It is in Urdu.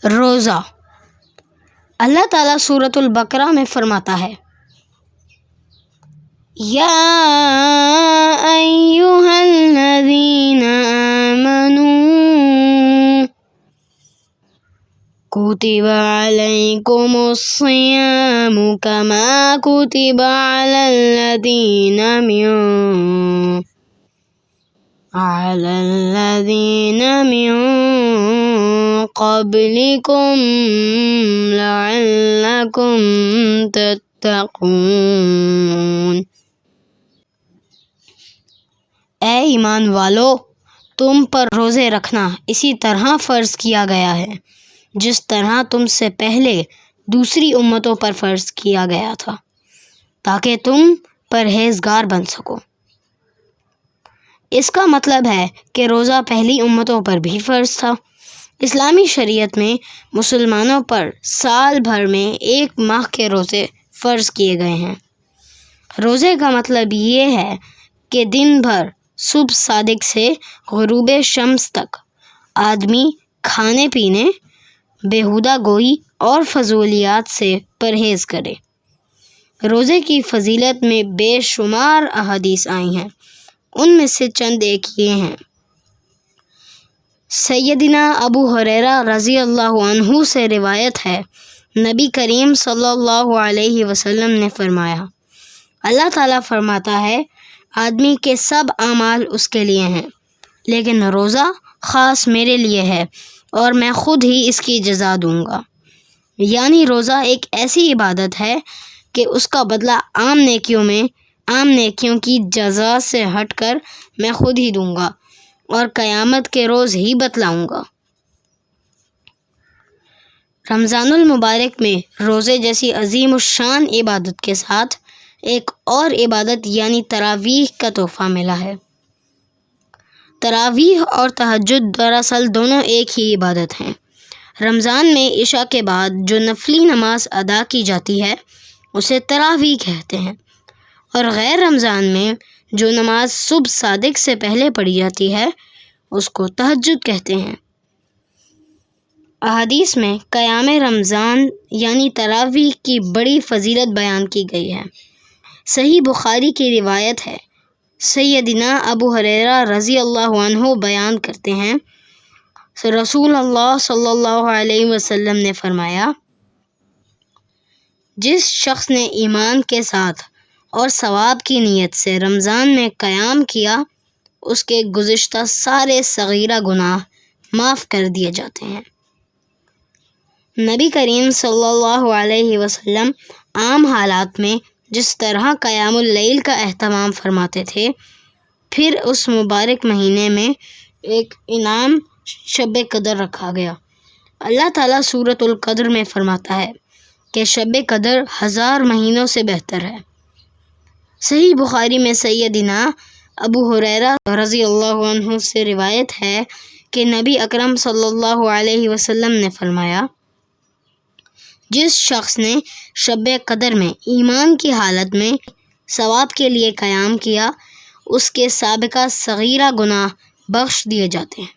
روزہ۔ اللہ تعالیٰ سورۃ البقرہ میں فرماتا ہے، یا ایھا الذین آمنوا کتب علیکم الصیام کما کتب علی الذین من قبلکم لعلکم تتقون۔ اے ایمان والو، تم پر روزے رکھنا اسی طرح فرض کیا گیا ہے جس طرح تم سے پہلے دوسری امتوں پر فرض کیا گیا تھا، تاکہ تم پرہیزگار بن سکو۔ اس کا مطلب ہے کہ روزہ پہلی امتوں پر بھی فرض تھا۔ اسلامی شریعت میں مسلمانوں پر سال بھر میں 1 ماہ کے روزے فرض کیے گئے ہیں۔ روزے کا مطلب یہ ہے کہ دن بھر صبح صادق سے غروب شمس تک آدمی کھانے پینے، بیہودہ گوئی اور فضولیات سے پرہیز کرے۔ روزے کی فضیلت میں بے شمار احادیث آئی ہیں، ان میں سے چند ایک یہ ہیں۔ سیدنا ابو ہریرہ رضی اللہ عنہ سے روایت ہے، نبی کریم صلی اللہ علیہ وسلم نے فرمایا، اللہ تعالیٰ فرماتا ہے، آدمی کے سب اعمال اس کے لیے ہیں، لیکن روزہ خاص میرے لیے ہے اور میں خود ہی اس کی جزا دوں گا۔ یعنی روزہ ایک ایسی عبادت ہے کہ اس کا بدلہ عام نیکیوں کی جزا سے ہٹ کر میں خود ہی دوں گا اور قیامت کے روز ہی بتلاؤں گا۔ رمضان المبارک میں روزے جیسی عظیم الشان عبادت کے ساتھ ایک اور عبادت یعنی تراویح کا تحفہ ملا ہے۔ تراویح اور تہجد دراصل دونوں ایک ہی عبادت ہیں۔ رمضان میں عشاء کے بعد جو نفلی نماز ادا کی جاتی ہے اسے تراویح کہتے ہیں، اور غیر رمضان میں جو نماز صبح صادق سے پہلے پڑھی جاتی ہے اس کو تہجد کہتے ہیں۔ احادیث میں قیام رمضان یعنی تراویح کی بڑی فضیلت بیان کی گئی ہے۔ صحیح بخاری کی روایت ہے، سیدنا ابو ہریرہ رضی اللہ عنہ بیان کرتے ہیں، رسول اللہ صلی اللہ علیہ وسلم نے فرمایا، جس شخص نے ایمان کے ساتھ اور ثواب کی نیت سے رمضان میں قیام کیا، اس کے گزشتہ سارے صغیرہ گناہ معاف کر دیے جاتے ہیں۔ نبی کریم صلی اللہ علیہ وسلم عام حالات میں جس طرح قیام اللیل کا اہتمام فرماتے تھے، پھر اس مبارک مہینے میں ایک انعام شب قدر رکھا گیا۔ اللہ تعالیٰ سورۃ القدر میں فرماتا ہے کہ شب قدر 1000 مہینوں سے بہتر ہے۔ صحیح بخاری میں سیدنا ابو ہریرہ رضی اللہ عنہ سے روایت ہے کہ نبی اکرم صلی اللہ علیہ وسلم نے فرمایا، جس شخص نے شب قدر میں ایمان کی حالت میں ثواب کے لیے قیام کیا، اس کے سابقہ صغیرہ گناہ بخش دیے جاتے ہیں۔